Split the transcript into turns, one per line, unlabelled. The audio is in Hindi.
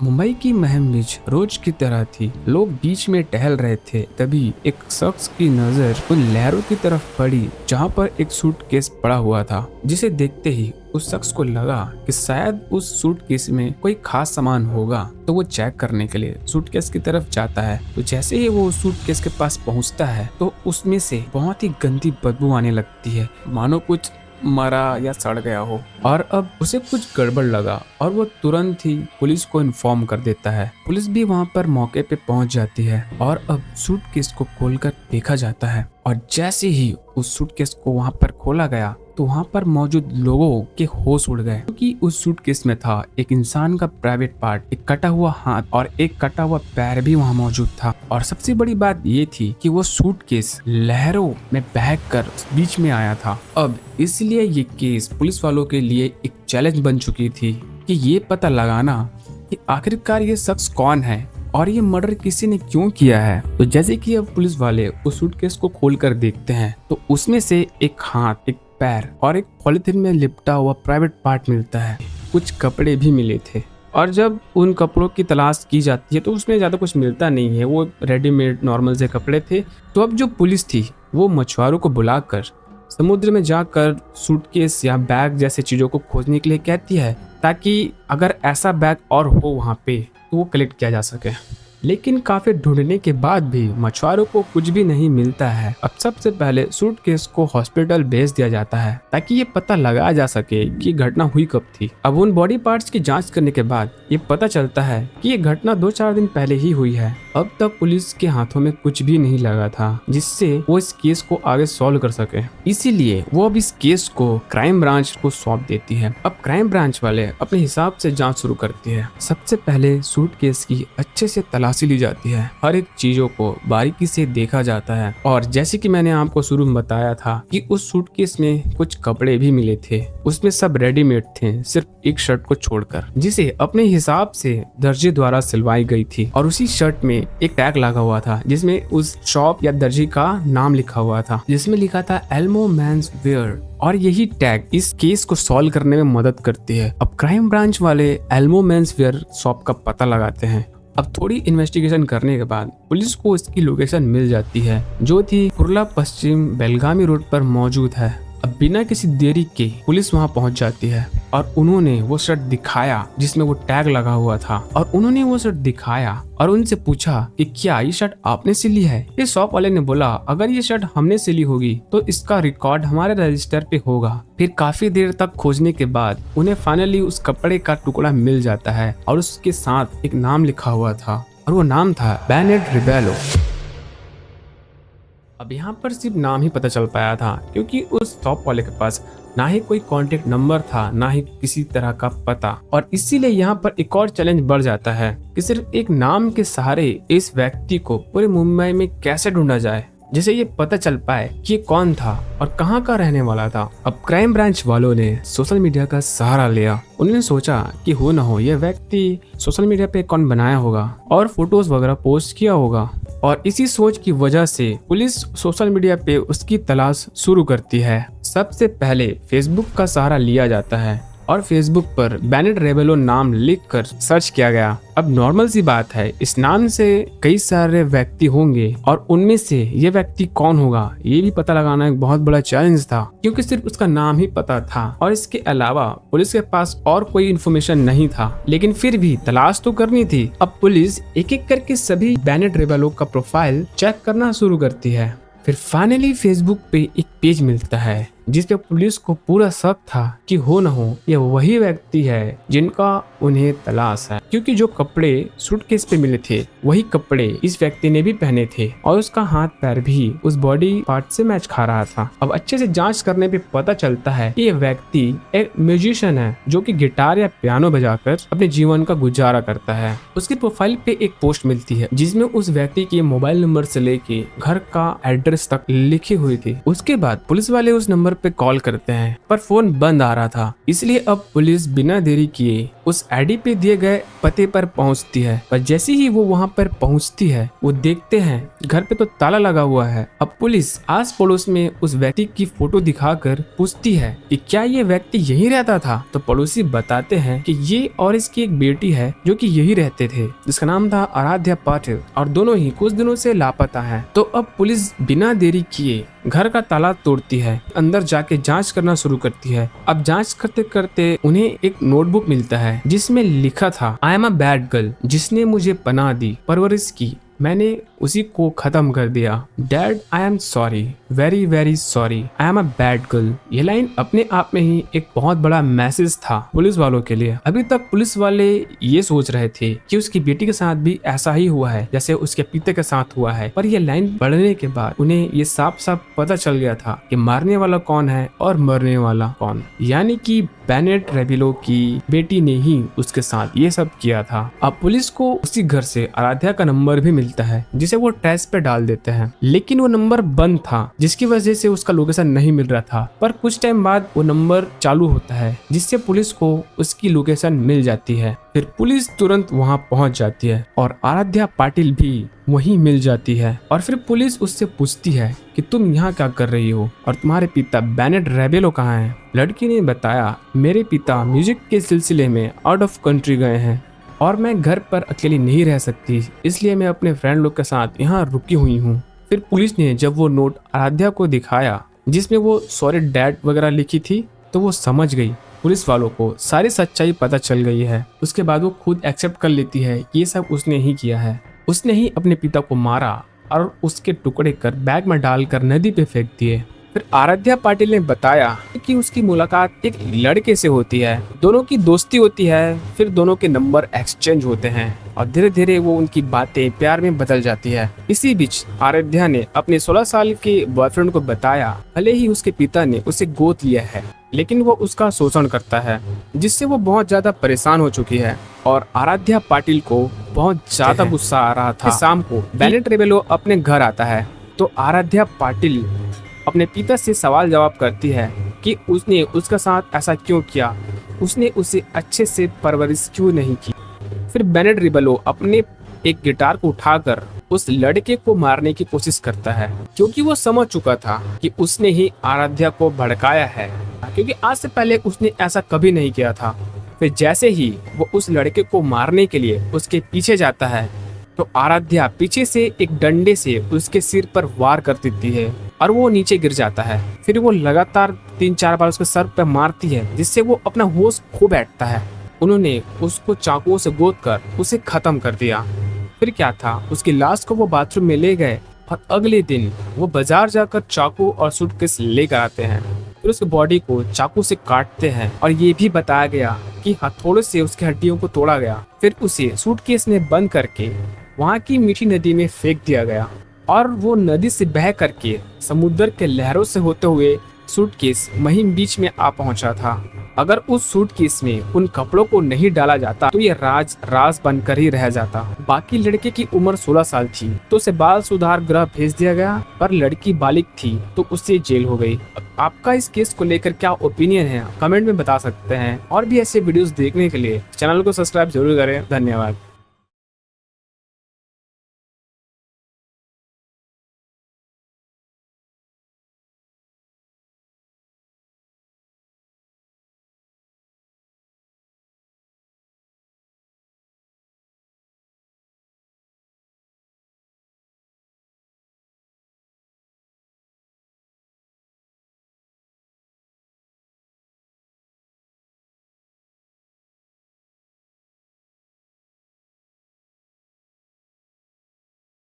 मुंबई की महम बीच रोज की तरह थी। लोग बीच में टहल रहे थे, तभी एक शख्स की नजर उन लहरों की तरफ पड़ी जहां पर एक सूटकेस पड़ा हुआ था, जिसे देखते ही उस शख्स को लगा कि शायद उस सूटकेस में कोई खास सामान होगा। तो वो चेक करने के लिए सूटकेस की तरफ जाता है। तो जैसे ही वो सूटकेस के पास पहुंचता है तो उसमें से बहुत ही गंदी बदबू आने लगती है, मानो कुछ मरा या सड़ गया हो। और अब उसे कुछ गड़बड़ लगा और वो तुरंत ही पुलिस को इन्फॉर्म कर देता है। पुलिस भी वहां पर मौके पे पहुंच जाती है और अब सूटकेस को खोलकर देखा जाता है। और जैसे ही उस सूटकेस को वहां पर खोला गया तो वहां पर मौजूद लोगों के होश उड़ गए, क्योंकि उस सूटकेस में था एक इंसान का प्राइवेट पार्ट, एक कटा हुआ हाथ और एक कटा हुआ पैर भी वहां मौजूद था। और सबसे बड़ी बात ये थी कि वो सूटकेस लहरों में बहकर बीच में आया था। अब इसलिए ये केस पुलिस वालों के लिए एक चैलेंज बन चुकी थी कि ये पता लगाना कि आखिरकार ये शख्स कौन है और ये मर्डर किसी ने क्यों किया है। तो जैसे कि अब पुलिस वाले उस सूटकेस को खोलकर देखते हैं तो उसमें से एक हाथ, एक पैर और एक पॉलिथीन में लिपटा हुआ प्राइवेट पार्ट मिलता है। कुछ कपड़े भी मिले थे और जब उन कपड़ों की तलाश की जाती है तो उसमें ज़्यादा कुछ मिलता नहीं है, वो रेडीमेड नॉर्मल से कपड़े थे। तो अब जो पुलिस थी वो मछुआरों को बुलाकर समुद्र में जाकर सूटकेस या बैग जैसे चीज़ों को खोजने के लिए कहती है, ताकि अगर ऐसा बैग और हो वहाँ पे तो वो कलेक्ट किया जा सके। लेकिन काफी ढूंढने के बाद भी मछुआरों को कुछ भी नहीं मिलता है। अब सबसे पहले सूटकेस को हॉस्पिटल भेज दिया जाता है ताकि ये पता लगाया जा सके कि घटना हुई कब थी। अब उन बॉडी पार्ट्स की जांच करने के बाद ये पता चलता है कि ये घटना 2-4 दिन पहले ही हुई है। अब तक पुलिस के हाथों में कुछ भी नहीं लगा था जिससे वो इस केस को आगे सॉल्व कर सके, इसीलिए वो अब इस केस को क्राइम ब्रांच को सौंप देती है। अब क्राइम ब्रांच वाले अपने हिसाब से जांच शुरू करती है। सबसे पहले सूटकेस की अच्छे से तलाशी ली जाती है, हर एक चीजों को बारीकी से देखा जाता है। और जैसे कि मैंने आपको शुरू में बताया था कि उस सूटकेस में कुछ कपड़े भी मिले थे, उसमें सब रेडीमेड थे, सिर्फ एक शर्ट को छोड़कर, जिसे अपने हिसाब से दर्जी द्वारा सिलवाई गई थी। और उसी शर्ट में एक टैग लगा हुआ था जिसमें उस शॉप या दर्जी का नाम लिखा हुआ था, जिसमें लिखा था एल्मो मेंस वेयर। और यही टैग इस केस को सॉल्व करने में मदद करती है। अब क्राइम ब्रांच वाले एल्मो मेंस वेयर शॉप का पता लगाते हैं। अब थोड़ी इन्वेस्टिगेशन करने के बाद पुलिस को इसकी लोकेशन मिल जाती है, जो थी कुर्ला पश्चिम बेलगामी रोड पर मौजूद है। अब बिना किसी देरी के पुलिस वहां पहुंच जाती है और उन्होंने वो शर्ट दिखाया जिसमें वो टैग लगा हुआ था। और उन्होंने वो शर्ट दिखाया और उनसे पूछा कि क्या ये शर्ट आपने सिली है। ये शॉप वाले ने बोला अगर ये शर्ट हमने सिली होगी तो इसका रिकॉर्ड हमारे रजिस्टर पे होगा। फिर काफी देर तक खोजने के बाद उन्हें फाइनली उस कपड़े का टुकड़ा मिल जाता है और उसके साथ एक नाम लिखा हुआ था और वो नाम था बेनेट रिबेलो। अब यहाँ पर सिर्फ नाम ही पता चल पाया था, क्योंकि उस शॉप वाले के पास ना ही कोई कांटेक्ट नंबर था, ना ही किसी तरह का पता। और इसीलिए यहाँ पर एक और चैलेंज बढ़ जाता है कि सिर्फ एक नाम के सहारे इस व्यक्ति को पूरे मुंबई में कैसे ढूंढा जाए, जिसे ये पता चल पाए कि ये कौन था और कहाँ का रहने वाला था। अब क्राइम ब्रांच वालों ने सोशल मीडिया का सहारा लिया। उन्होंने सोचा कि हो ना हो यह व्यक्ति सोशल मीडिया पे अकाउंट बनाया होगा और फोटोज वगैरह पोस्ट किया होगा। और इसी सोच की वजह से पुलिस सोशल मीडिया पे उसकी तलाश शुरू करती है। सबसे पहले फेसबुक का सहारा लिया जाता है और फेसबुक पर बेनेट रिबेलो नाम लिखकर सर्च किया गया। अब नॉर्मल सी बात है, इस नाम से कई सारे व्यक्ति होंगे और उनमें से ये व्यक्ति कौन होगा ये भी पता लगाना एक बहुत बड़ा चैलेंज था, क्योंकि सिर्फ उसका नाम ही पता था और इसके अलावा पुलिस के पास और कोई इन्फॉर्मेशन नहीं था। लेकिन फिर भी तलाश तो करनी थी। अब पुलिस एक एक करके सभी बेनेट रिबेलो का प्रोफाइल चेक करना शुरू करती है। फिर फाइनली फेसबुक पे एक पेज मिलता है जिसपे पुलिस को पूरा शक था कि हो न हो यह वही व्यक्ति है जिनका उन्हें तलाश है, क्योंकि जो कपड़े सूटकेस पे मिले थे वही कपड़े इस व्यक्ति ने भी पहने थे और उसका हाथ पैर भी उस बॉडी पार्ट से मैच खा रहा था। अब अच्छे से जांच करने पे पता चलता है कि यह व्यक्ति एक म्यूजिशियन है जो कि गिटार या पियानो बजाकर अपने जीवन का गुजारा करता है। उसकी प्रोफाइल पे एक पोस्ट मिलती है जिसमें उस व्यक्ति के मोबाइल नंबर से लेके घर का एड्रेस तक लिखी हुई थी। उसके बाद पुलिस वाले उस नंबर नंबर पे कॉल करते हैं पर फोन बंद आ रहा था, इसलिए अब पुलिस बिना देरी किए उस आईडी पे दिए गए पते पर पहुंचती है। पर जैसे ही वो वहां पर पहुंचती है वो देखते हैं घर पे तो ताला लगा हुआ है। अब पुलिस आस पड़ोस में उस व्यक्ति की फोटो दिखाकर पूछती है कि क्या ये व्यक्ति यही रहता था, तो पड़ोसी बताते हैं कि ये और इसकी एक बेटी है जो कि यही रहते थे, जिसका नाम था आराध्या पाटिल, और दोनों ही कुछ दिनों से लापता हैं। तो अब पुलिस बिना देरी किए घर का ताला तोड़ती है, अंदर जाके जांच करना शुरू करती है। अब जांच करते करते उन्हें एक नोटबुक मिलता है जिसमें लिखा था, I am a bad girl, जिसने मुझे पनाह दी, परवरिश की, मैंने उसी को खत्म कर दिया। Dad I am sorry, very very sorry, I am a bad girl. ये लाइन अपने आप में ही एक बहुत बड़ा मैसेज था पुलिस वालों के लिए। अभी तक पुलिस वाले ये सोच रहे थे कि उसकी बेटी के साथ भी ऐसा ही हुआ है जैसे उसके पिता के साथ हुआ है, पर ये लाइन पढ़ने के बाद उन्हें ये साफ साफ पता चल गया था कि मारने वाला कौन है और मरने वाला कौन, यानी कि बेनेट रेबिलो की बेटी ने ही उसके साथ ये सब किया था। अब पुलिस को उसी घर से आराध्या का नंबर भी मिलता है जिसे वो ट्रेस पे डाल देते हैं, लेकिन वो नंबर बंद था जिसकी वजह से उसका लोकेशन नहीं मिल रहा था। पर कुछ टाइम बाद वो नंबर चालू होता है जिससे पुलिस को उसकी लोकेशन मिल जाती है। फिर पुलिस तुरंत वहां पहुंच जाती है और आराध्या पाटिल भी वहीं मिल जाती है। और फिर पुलिस उससे पूछती है कि तुम यहाँ क्या कर रही हो और तुम्हारे पिता बेनेट रेबेलो कहाँ हैं? लड़की ने बताया, मेरे पिता म्यूजिक के सिलसिले में आउट ऑफ कंट्री गए हैं और मैं घर पर अकेली नहीं रह सकती, इसलिए मैं अपने फ्रेंड लोग के साथ यहाँ रुकी हुई हूँ। फिर पुलिस ने जब वो नोट आराध्या को दिखाया जिसमें वो सॉरी डैड वगैरह लिखी थी, तो वो समझ गई, पुलिस वालों को सारी सच्चाई पता चल गई है। उसके बाद वो खुद एक्सेप्ट कर लेती है ये सब उसने ही किया है, उसने ही अपने पिता को मारा और उसके टुकड़े कर बैग में डालकर नदी पे फेंक दिए। फिर आराध्या पाटिल ने बताया कि उसकी मुलाकात एक लड़के से होती है, दोनों की दोस्ती होती है, फिर दोनों के नंबर एक्सचेंज होते हैं और धीरे धीरे वो उनकी बातें प्यार में बदल जाती है। इसी बीच आराध्या ने अपने 16 साल के बॉयफ्रेंड को बताया, भले ही उसके पिता ने उसे गोद लिया है लेकिन वो उसका शोषण करता है, जिससे वो बहुत ज्यादा परेशान हो चुकी है और आराध्या पाटिल को बहुत ज्यादा गुस्सा आ रहा था। शाम को बेनेट रेबेलो अपने घर आता है तो आराध्या पाटिल अपने पिता से सवाल जवाब करती है कि उसने उसके साथ ऐसा क्यों किया, उसने उसे अच्छे से परवरिश क्यों नहीं की। फिर बेनेट रेबेलो अपने एक गिटार को उठाकर उस लड़के को मारने की कोशिश करता है, क्योंकि वो समझ चुका था कि उसने ही आराध्या को भड़काया है, क्योंकि आज से पहले उसने ऐसा कभी नहीं किया था। फिर जैसे ही वो उस लड़के को मारने के लिए उसके पीछे जाता है तो आराध्या पीछे से एक डंडे से उसके सिर पर वार कर देती है और वो नीचे गिर जाता है। फिर वो लगातार 3-4 बार उसके सर पर मारती है, जिससे वो अपना होश खो बैठता है। उन्होंने उसको चाकुओं से गोद कर उसे खत्म कर दिया। फिर क्या था, उसकी लाश को वो बाथरूम में ले गए और अगले दिन वो बाजार जाकर चाकू और सूटकेस लेकर आते हैं। फिर उसकी बॉडी को चाकू से काटते हैं और ये भी बताया गया कि हथौड़े से उसकी हड्डियों को तोड़ा गया। फिर उसे सूटकेस में बंद करके वहाँ की मीठी नदी में फेंक दिया गया और वो नदी से बह करके समुद्र के लहरों से होते हुए सूटकेस वहीं बीच में आ पहुंचा था। अगर उस सूटकेस में उन कपड़ों को नहीं डाला जाता तो ये राज बनकर ही रह जाता। बाकी लड़के की उम्र 16 साल थी तो उसे बाल सुधार गृह भेज दिया गया, पर लड़की बालिग थी तो उससे जेल हो गई। आपका इस केस को लेकर क्या ओपिनियन है कमेंट में बता सकते हैं, और भी ऐसे वीडियोस देखने के लिए चैनल को सब्सक्राइब जरूर करें। धन्यवाद।